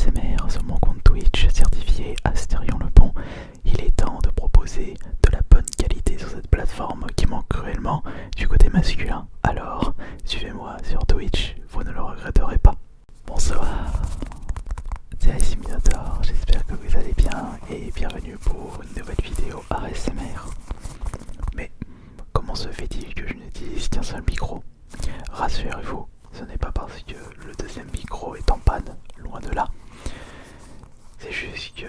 ASMR sur mon compte Twitch certifié Astérion Le Bon. Il est temps de proposer de la bonne qualité sur cette plateforme qui manque cruellement du côté masculin. Alors, suivez-moi sur Twitch, vous ne le regretterez pas. Bonsoir, c'est Assimilator, j'espère que vous allez bien et bienvenue pour une nouvelle vidéo ASMR. Mais comment se fait-il que je n'utilise qu'un seul micro? Rassurez-vous, ce n'est pas parce que le deuxième micro est en panne, loin de là. C'est juste que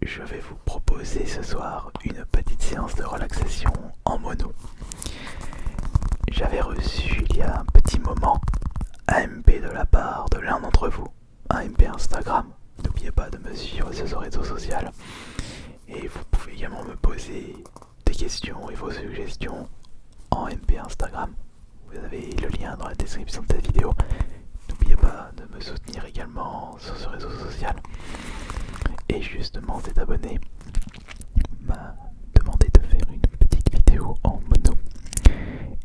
je vais vous proposer ce soir une petite séance de relaxation en mono. J'avais reçu il y a un petit moment un MP de la part de l'un d'entre vous, un MP Instagram. N'oubliez pas de me suivre sur ce réseau social. Et vous pouvez également me poser des questions et vos suggestions en MP Instagram. Vous avez le lien dans la description de cette vidéo. N'oubliez pas de me soutenir également sur ce réseau social. Et justement, cet abonné m'a demandé de faire une petite vidéo en mono.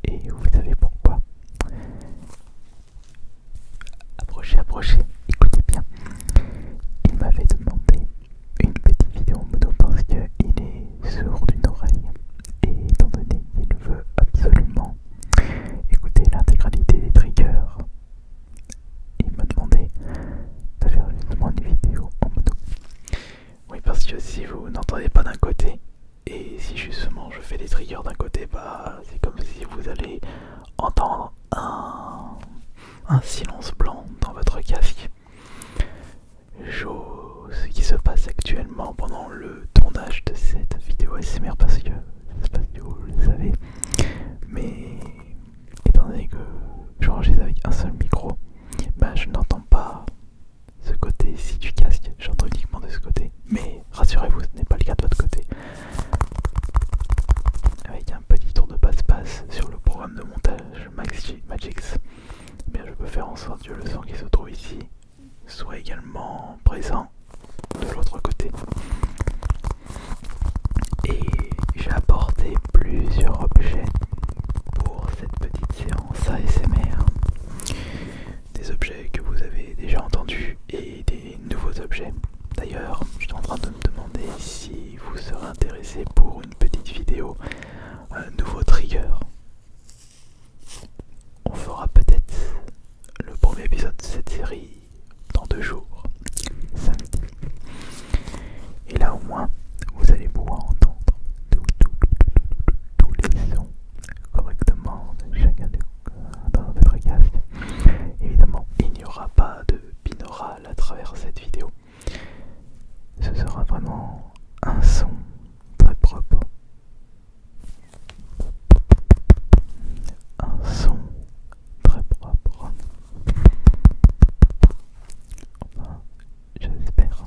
Et vous savez pourquoi? Approchez, écoutez bien. Il m'avait demandé une petite vidéo en mono parce qu'il est sourd d'une oreille. Et étant donné qu'il veut absolument écouter l'intégralité des triggers, il m'a demandé de faire justement une vidéo en mono. Oui, parce que si vous n'entendez pas d'un côté, et si justement je fais des triggers d'un côté, bah c'est comme si vous allez entendre un silence blanc dans votre casque. Chose qui se passe actuellement pendant le tournage de cette vidéo ASMR parce que, je sais pas si vous le savez, mais étant donné que j'enregistre avec un seul micro, bah je n'entends pas ce côté-ci du casque, j'entends uniquement de ce côté. Mais rassurez-vous, ce n'est pas le cas de votre côté. Avec un petit tour de passe-passe sur le programme de montage Magix, eh bien je peux faire en sorte que le son qui se trouve ici soit également présent de l'autre côté. Et j'ai apporté plusieurs objets pour cette petite séance ASMR. Des objets que vous avez déjà entendus et des nouveaux objets. D'ailleurs, je suis en train de me demander si vous serez intéressé pour une petite vidéo nouveau trigger. On fera peut-être le premier épisode de cette série dans 2 jours, samedi. Et là au moins, vous allez pouvoir entendre tous les sons correctement de chacun dans votre casque. Évidemment, il n'y aura pas de binaural à travers cette vidéo. Ce sera vraiment un son très propre. Un son très propre. Enfin, j'espère.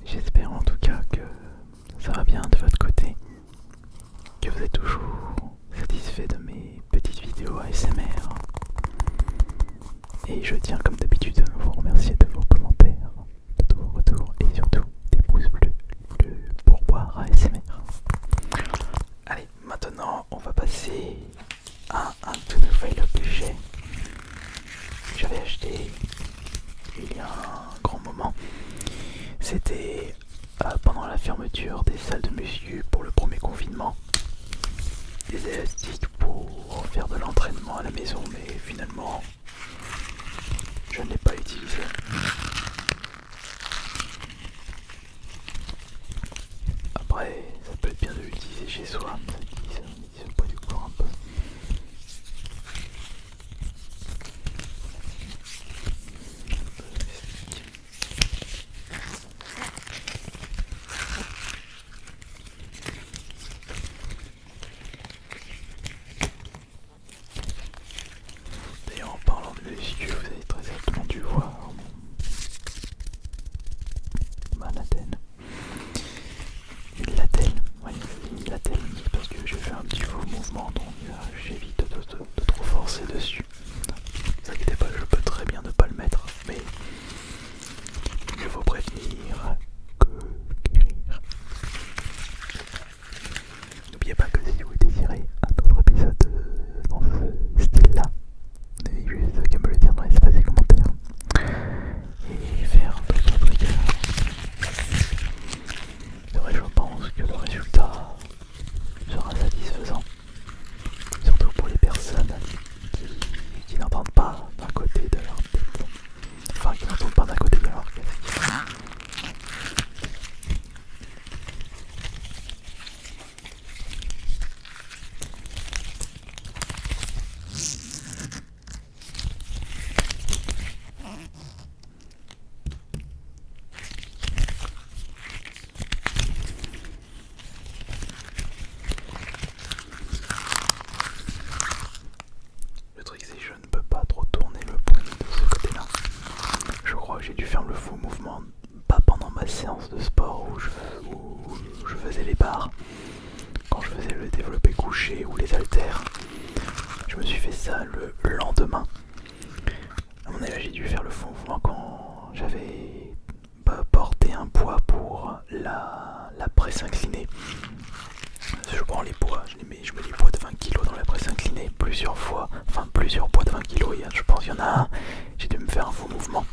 J'espère en tout cas que ça va bien de votre côté, que vous êtes toujours satisfait de mes petites vidéos ASMR. Et je tiens comme d'habitude à vous remercier de vos commentaires, de tous vos retours et surtout des pouces bleus, le pourboire ASMR. Allez, maintenant on va passer à un tout nouvel objet. J'avais acheté il y a un grand moment. C'était pendant la fermeture des salles de muscu pour le premier confinement. Des élastiques pour faire de l'entraînement à la maison, mais finalement je ne l'ai pas utilisé. Après, ça peut être bien de l'utiliser chez soi, ça utilise le poids du corps un peu. faux mouvements, pas pendant ma séance de sport où je faisais les barres, quand je faisais le développé couché ou les haltères. Je me suis fait ça le lendemain. À mon avis, j'ai dû faire le faux mouvement quand j'avais porté un poids pour la presse inclinée. Je prends les poids, je mets les poids de 20 kg dans la presse inclinée plusieurs fois, enfin plusieurs poids de 20 kg, je pense qu'il y en a un, j'ai dû me faire un faux mouvement.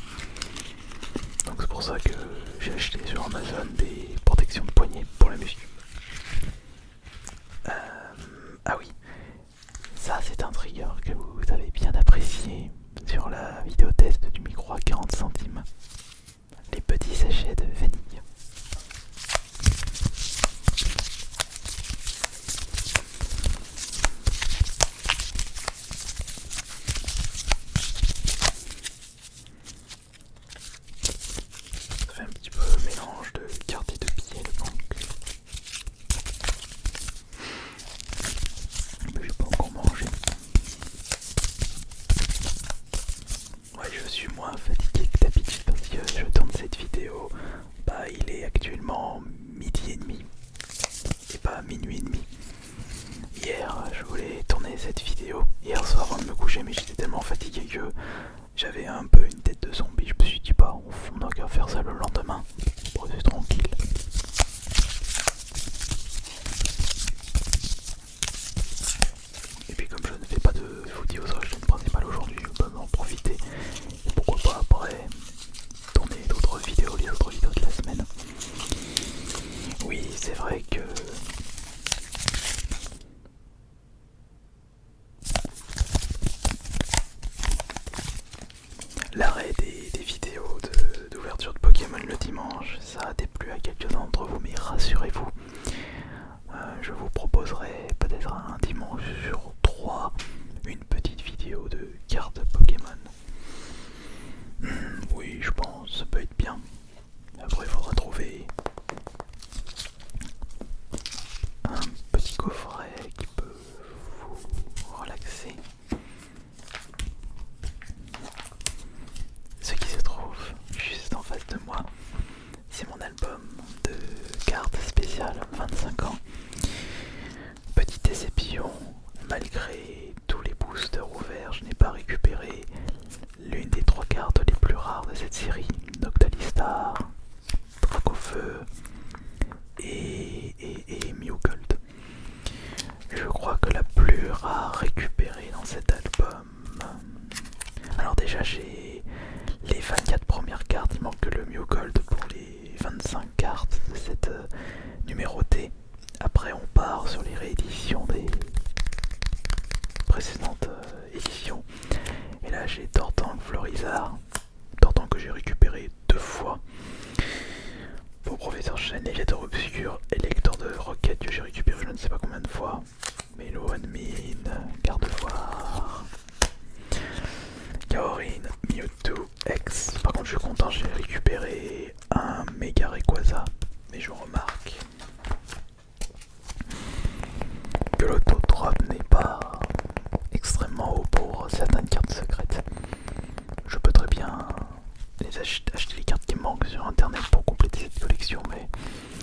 Donc c'est pour ça que j'ai acheté sur Amazon des protections de poignet pour la muscu. Ah oui, ça c'est un trigger que vous avez bien apprécié sur la vidéo test du micro à 40 centimes. Les petits sachets de vanille. Ça fait un petit peu mélange de cartes et de billets de banque. Mais j'ai pas encore mangé. Ouais, je suis moins fatigué que d'habitude parce que je tourne cette vidéo. Bah, il est actuellement 12h30 et pas minuit et demi. Hier, je voulais tourner cette vidéo hier soir avant de me coucher, mais j'étais tellement fatigué que j'avais un peu une tête de zombie. Je me suis dit, bah, on n'a qu'à faire ça le lendemain pour être tranquille. Et puis, comme je ne fais pas de vidéo sur la chaîne principale aujourd'hui, je peux en profiter. Et pourquoi pas après tourner d'autres vidéos, les autres vidéos de la semaine. Oui, c'est vrai que l'arrêt des vidéos d'ouverture de Pokémon le dimanche, ça a déplu à quelques-uns d'entre vous, mais rassurez-vous, je vous proposerai peut-être un dimanche sur 3 une petite vidéo de cartes Pokémon. Oui, je pense, ça peut être bien. Après, il faudra trouver un petit coffret qui peut vous relaxer. Ce qui se trouve juste en face de moi, c'est mon album de cartes spéciales 25 ans. Petite déception, malgré tous les boosters ouverts, je n'ai pas récupéré l'une des 3 cartes les plus rares de cette série, Noctalistar, Dracofeu et Mewgold. Je crois que la plus rare récupérée dans cet album. Alors déjà j'ai les 24 premières cartes, il manque que le Mewgold pour les 25 cartes de cette numérotée. Après on part sur les rééditions des précédentes éditions. Et là j'ai Tortank Florizard, Tortank que j'ai récupéré 2 fois. Pour Professeur Chen, Léviateur Obscur et Lecteur de Rocket que j'ai récupéré je ne sais pas combien de fois. Melo Admin, Gardevoir, Kaorin, Mewtwo, X. Par contre je suis content, j'ai récupéré un Mega Rayquaza. Mais je remarque que l'autodrop n'est pas extrêmement haut pour certaines cartes secrètes. Je peux très bien acheter les cartes qui me manquent sur internet pour compléter cette collection, mais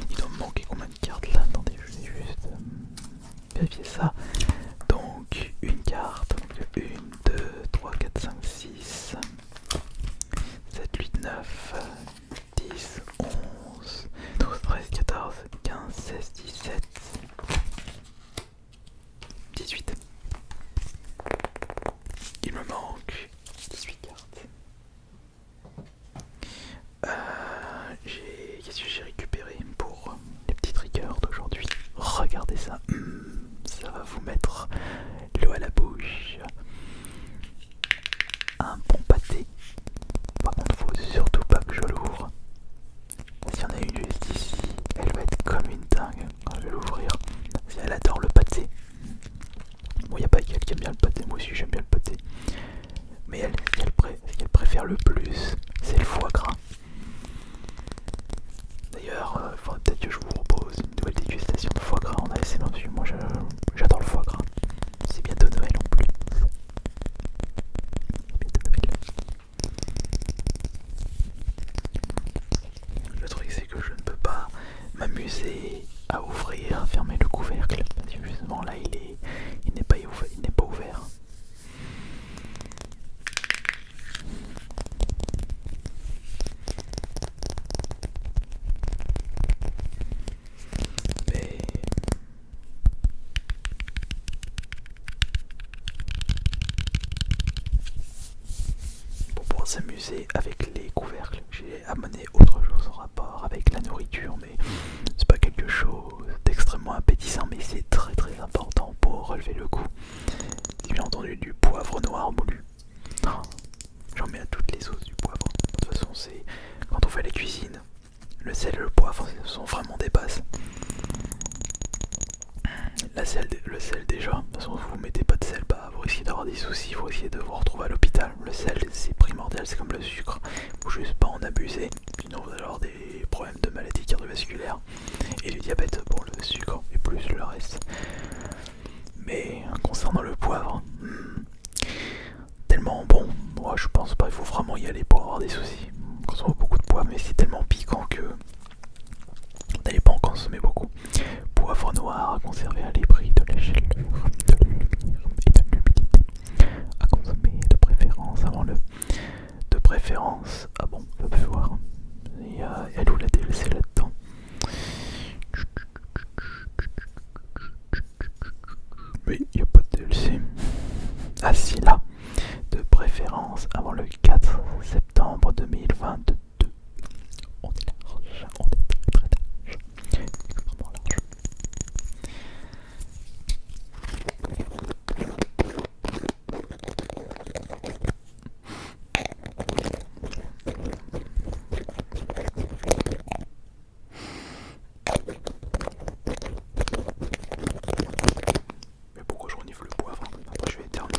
il doit me manquer combien de cartes là? Attendez, je vais juste vérifier ça. Donc une carte, 1, 2, 3, 4, 5, 6, 7, 8, 9, 10, 11, 12, 13, 14, 15, 16, 17, 18. Il me manque 18 cartes. Qu'est-ce que j'ai récupéré pour les petits triggers d'aujourd'hui? Regardez ça, ça va vous mettre l'eau à la bouche. Un bon pâté. Par contre, faut surtout pas que je l'ouvre. S'il y en a une juste ici, elle va être comme une dingue quand je vais l'ouvrir. Si elle adore le pâté. Bon, il n'y a pas qu'elle qui aime bien le pâté, moi aussi j'aime bien le pâté. Mais elle, ce qu'elle préfère le plus, c'est le foie gras. D'ailleurs, il faudrait peut-être que je vous propose une nouvelle dégustation de foie gras en ASMR. Moi j'adore le foie gras. C'est bientôt Noël en plus. C'est bientôt Noël. s'amuser avec les couvercles. J'ai amené autre chose en rapport avec la nourriture, mais c'est pas quelque chose d'extrêmement appétissant, mais c'est très très important pour relever le goût. C'est bien entendu du poivre noir moulu. Oh, j'en mets à toutes les sauces du poivre. De toute façon, c'est quand on fait la cuisine, le sel et le poivre sont vraiment des bases. Le sel déjà, de toute façon si vous mettez pas de sel, bah, vous risquez d'avoir des soucis, vous risquez de vous retrouver à l'hôpital. Le sel c'est primordial, c'est comme le sucre, faut juste pas en abuser, sinon vous allez avoir des problèmes de maladies cardiovasculaires et du diabète pour le sucre et plus le reste. Mais concernant le poivre, tellement bon, moi je pense pas, il faut vraiment y aller pour avoir des soucis. On consomme beaucoup de poivre, mais c'est tellement piquant que n'allez pas en consommer beaucoup. Poivre noir à conserver à l'abri de la chaleur, de la lumière et de l'humidité. À consommer de préférence avant le. De préférence. Ah bon, on peut voir. Il y a où la DLC là-dedans. Mais il n'y a pas de DLC. Ah si, là. De préférence avant le 4 septembre 2022. On est large, on est très très large. Extrêmement large. Mais pourquoi je renifle le poivre? Après je vais éternuer.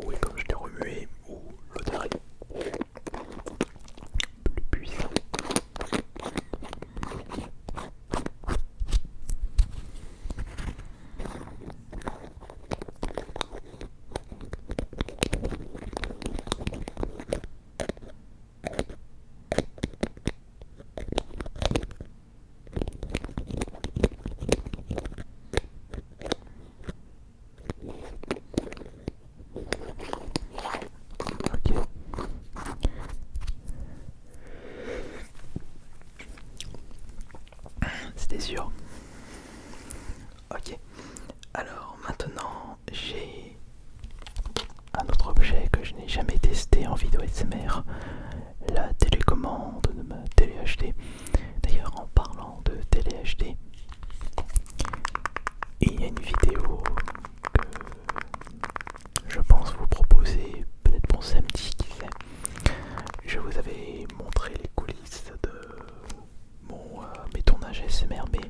Oui, comme je l'ai remué, l'odeur est plus puissante. Ok. C'était sûr. Ok. Alors maintenant, j'ai un autre objet que je n'ai jamais testé en vidéo ASMR, la télécommande de ma télé HD. D'ailleurs, en parlant de télé HD, il y a une vidéo que je pense vous proposer peut-être pour samedi, qui sait. Je vous avais montré les coulisses de mes tournages ASMR, mais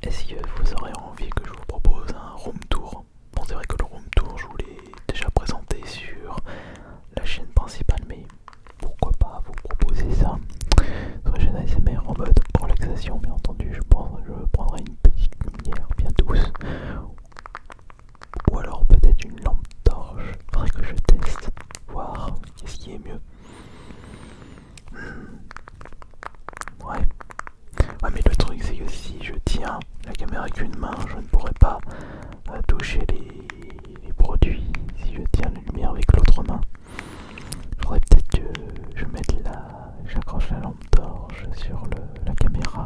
est-ce que vous aurez envie que je vous propose un room tour? Bon, c'est vrai que le room tour, je vous l'ai déjà présenté sur la chaîne principale, mais pourquoi pas vous proposer ça sur la chaîne ASMR en mode relaxation, bien entendu. Je prendrai une petite lumière bien douce, ou alors peut-être une lampe torche. Faudrait que je teste, voir qu'est-ce qui est mieux. Ouais. Ouais, mais le truc c'est que si je tiens la caméra avec une main, je ne pourrais pas toucher les produits. Si je tiens la lumière avec l'autre main, il faudrait peut-être que j'accroche la lampe torche sur la caméra.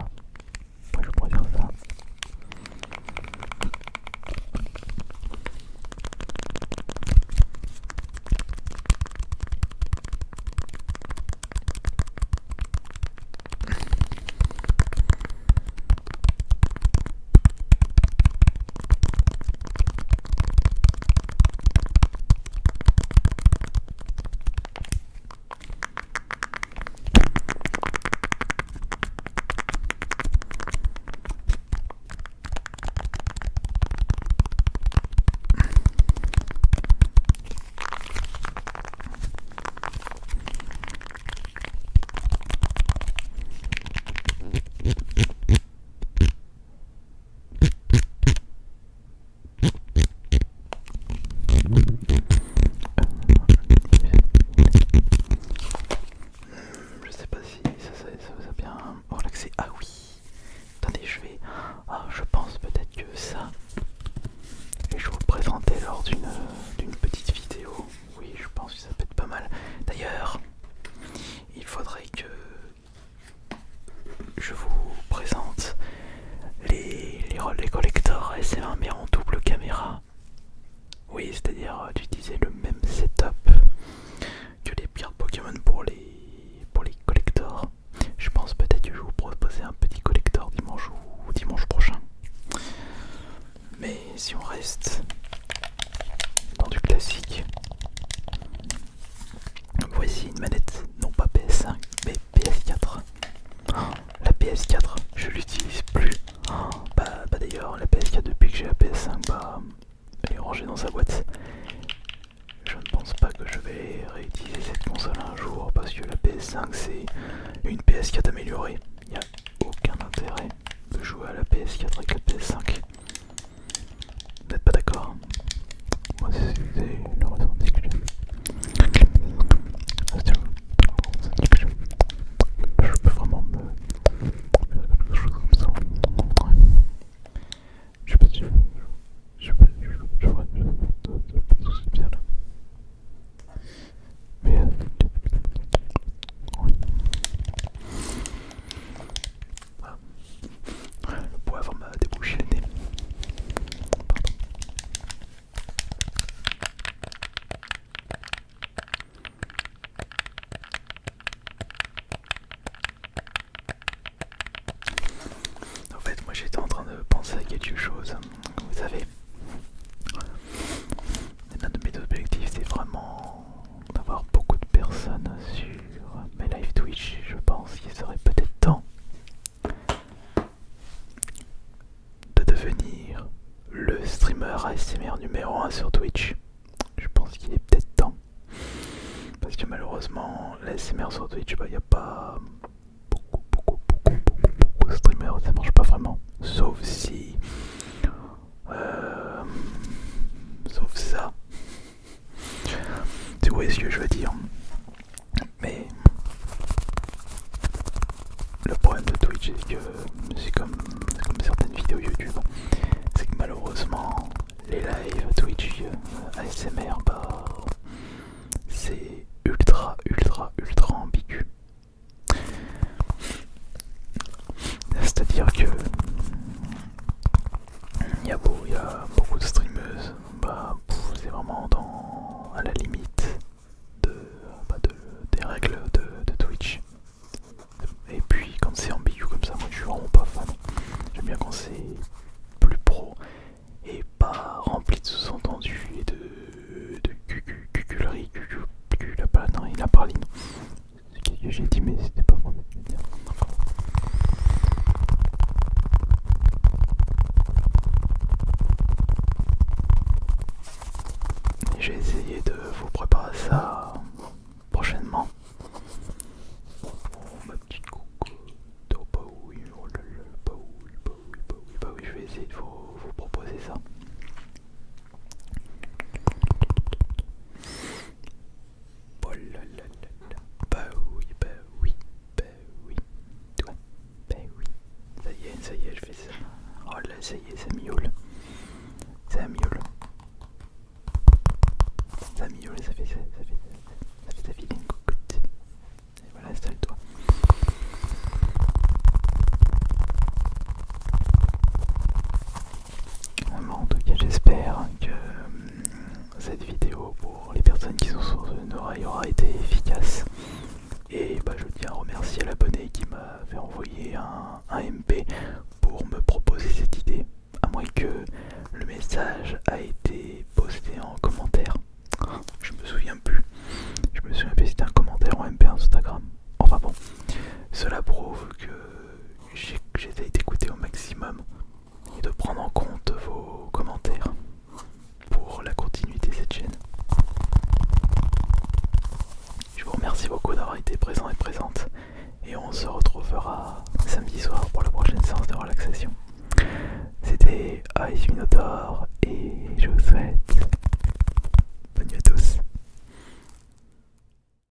Ouais, je pourrais faire ça. ASMR mais en double caméra. Oui, c'est-à-dire d'utiliser le même setup que les cartes Pokémon pour les collectors. Je pense peut-être que je vais vous proposer un petit collector dimanche ou dimanche prochain. Mais si on reste dans du classique, voici une manette, non pas PS5, mais PS4. La PS4, je l'utilise plus. Bah d'ailleurs, la PS4 depuis que j'ai la PS5, elle est rangée dans sa boîte. Je ne pense pas que je vais réutiliser cette console un jour parce que la PS5 c'est une PS4 améliorée. Il n'y a aucun intérêt de jouer à la PS4 avec la PS5. Vous n'êtes pas d'accord? Moi c'est le ressenti que j'ai. Je peux vraiment me faire quelque chose comme ça. Ouais. Je sais pas si je vois tout bien là. Mais ouais. Le poivre m'a débouché le nez. Pardon. En fait, moi j'étais en train de penser à quelque chose. Vous savez, l'un de mes objectifs c'est vraiment d'avoir beaucoup de personnes sur mes live Twitch. Je pense qu'il serait peut-être temps de devenir le streamer ASMR numéro 1 sur Twitch. Je pense qu'il est peut-être temps. Parce que malheureusement, l'ASMR sur Twitch, il n'y a pas beaucoup de streamers, ça marche pas vraiment. Sauf si... sauf ça. Tu vois ce que je veux dire. Mais... le problème de Twitch, c'est que c'est comme certaines vidéos YouTube. C'est que malheureusement, les lives Twitch ASMR, c'est ultra ambigu. C'est-à-dire que il y a